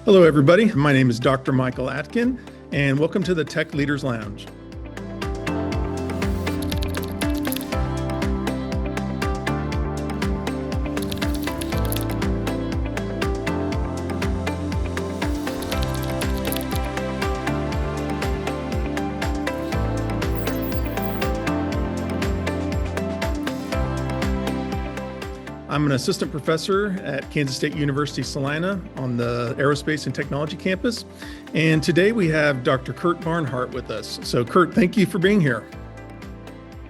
Hello, everybody. My name is Dr. Michael Atkin, and welcome to the Tech Leaders Lounge. I'm an assistant professor at Kansas State University, Salina on the Aerospace and Technology campus. And today we have Dr. Kurt Barnhart with us. So Kurt, thank you for being here.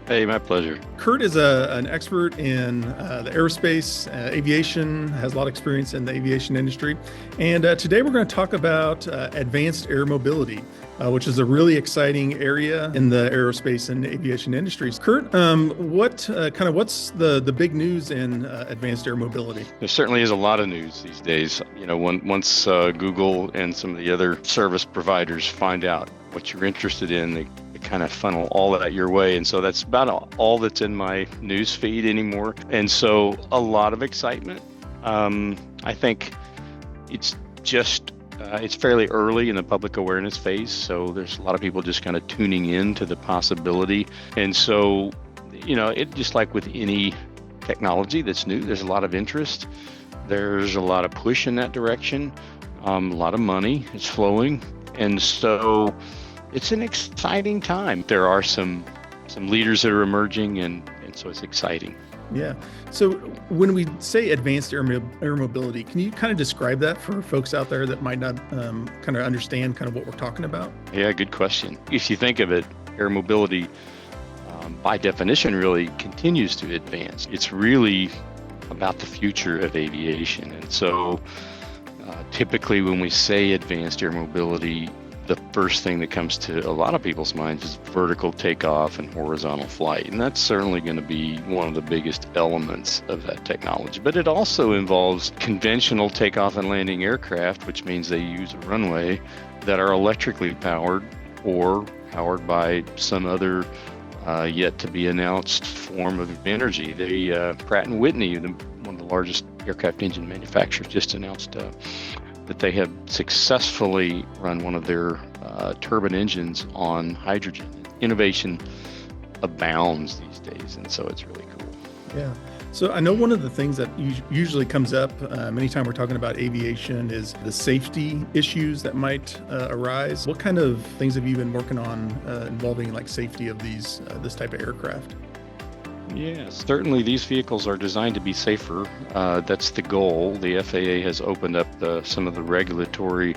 Hey, my pleasure. Kurt is an expert in the aerospace, aviation, has a lot of experience in the aviation industry. And today we're going to talk about advanced air mobility, which is a really exciting area in the aerospace and aviation industries. Kurt, what's the big news in advanced air mobility? There certainly is a lot of news these days. You know, once Google and some of the other service providers find out what you're interested in, they kind of funnel all of that your way. And so that's about all that's in my news feed anymore. And so a lot of excitement. I think it's just it's fairly early in the public awareness phase, so there's a lot of people just kind of tuning in to the possibility. And so, you know, it just like with any technology that's new, there's a lot of interest. There's a lot of push in that direction. A lot of money is flowing. And so it's an exciting time. There are some leaders that are emerging, and so it's exciting. Yeah. So when we say advanced air mobility, can you kind of describe that for folks out there that might not kind of understand kind of what we're talking about? Yeah, good question. If you think of it, air mobility, by definition, really continues to advance. It's really about the future of aviation. And so typically when we say advanced air mobility, the first thing that comes to a lot of people's minds is vertical takeoff and horizontal flight. And that's certainly going to be one of the biggest elements of that technology. But it also involves conventional takeoff and landing aircraft, which means they use a runway that are electrically powered or powered by some other yet to be announced form of energy. Pratt & Whitney, one of the largest aircraft engine manufacturers, just announced that they have successfully run one of their turbine engines on hydrogen. Innovation abounds these days, and so it's really cool. Yeah. So I know one of the things that usually comes up anytime we're talking about aviation is the safety issues that might arise. What kind of things have you been working on involving like safety of this type of aircraft? Yes, certainly these vehicles are designed to be safer. That's the goal. The FAA has opened up some of the regulatory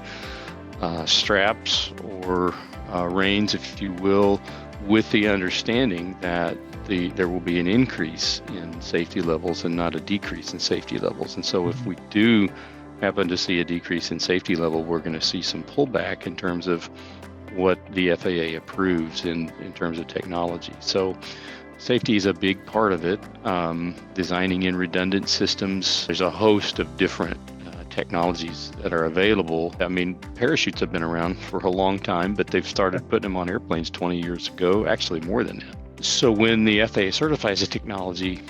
straps or reins, if you will, with the understanding that there will be an increase in safety levels and not a decrease in safety levels. And so if we do happen to see a decrease in safety level, we're going to see some pullback in terms of what the FAA approves in terms of technology. So safety is a big part of it. Designing in redundant systems. There's a host of different technologies that are available. I mean, parachutes have been around for a long time, but they've started putting them on airplanes 20 years ago, actually more than that. So when the FAA certifies a technology,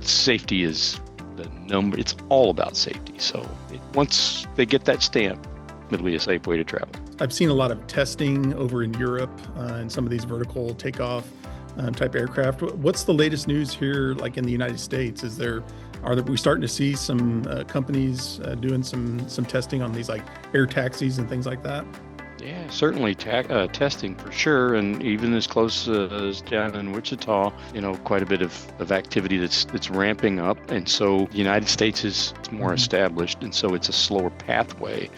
safety is the number. It's all about safety. So once they get that stamp, it'll be a safe way to travel. I've seen a lot of testing over in Europe in some of these vertical takeoff type aircraft. What's the latest news here, like in the United States? Are we starting to see some companies doing some testing on these like air taxis and things like that? Yeah, certainly testing for sure, and even as close as down in Wichita, you know, quite a bit of activity that's ramping up. And so the United States is more established, and so it's a slower pathway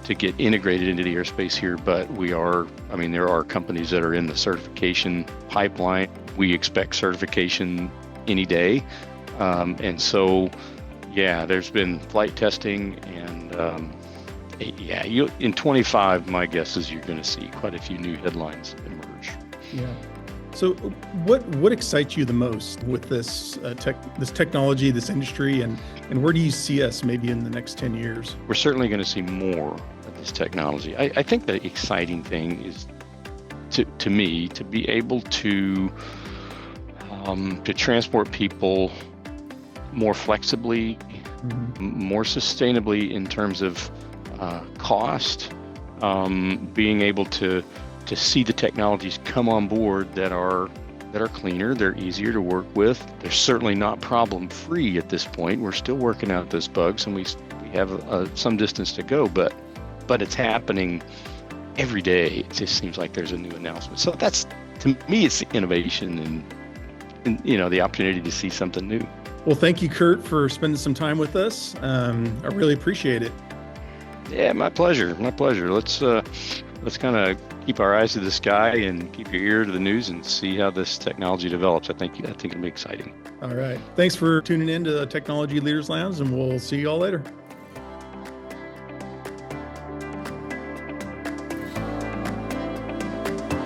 to get integrated into the airspace here, but there are companies that are in the certification pipeline. We expect certification any day. And so, yeah, there's been flight testing, and in 25, my guess is you're going to see quite a few new headlines emerge. Yeah. So what excites you the most with this technology, this industry, and where do you see us maybe in the next 10 years? We're certainly going to see more of this technology. I think the exciting thing is, to me, to be able to transport people more flexibly, more sustainably in terms of cost, being able to see the technologies come on board that are cleaner, they're easier to work with. They're certainly not problem-free at this point. We're still working out those bugs, and we have some distance to go, but it's happening every day. It just seems like there's a new announcement. So that's, to me, it's the innovation and the opportunity to see something new. Well, thank you, Kurt, for spending some time with us. I really appreciate it. Yeah, my pleasure. My pleasure. Let's kind of keep our eyes to the sky and keep your ear to the news and see how this technology develops. I think it'll be exciting. All right. Thanks for tuning in to the Technology Leaders Lounge, and we'll see you all later.